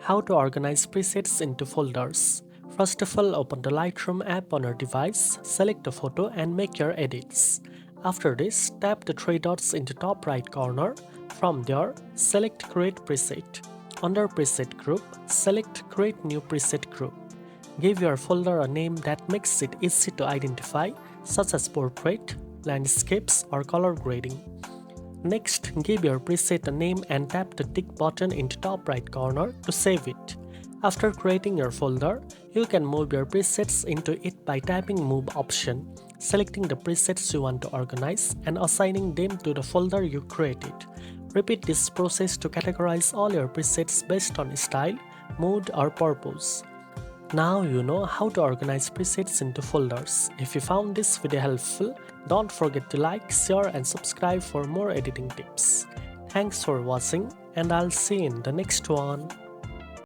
How to organize presets into folders. First of all, open the Lightroom app on your device, select a photo and make your edits. After this, tap the three dots in the top right corner. From there, select Create Preset. Under Preset Group, select Create New Preset Group. Give your folder a name that makes it easy to identify, such as Portrait, Landscapes, or Color Grading. Next, give your preset a name and tap the tick button in the top right corner to save it. After creating your folder, you can move your presets into it by tapping Move option, selecting the presets you want to organize and assigning them to the folder you created. Repeat this process to categorize all your presets based on style, mood, or purpose. Now you know how to organize presets into folders. If you found this video helpful, don't forget to like, share and subscribe for more editing tips. Thanks for watching and I'll see you in the next one.